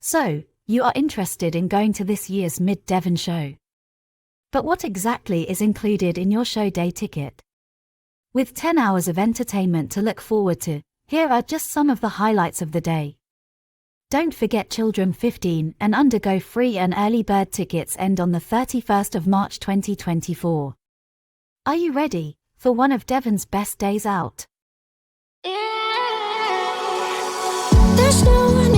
So, you are interested in going to this year's Mid Devon Show. But what exactly is included in your show day ticket? With 10 hours of entertainment to look forward to, here are just some of the highlights of the day. Don't forget children 15 and under go free and early bird tickets end on the 31st of March 2024. Are you ready for one of Devon's best days out? There's no one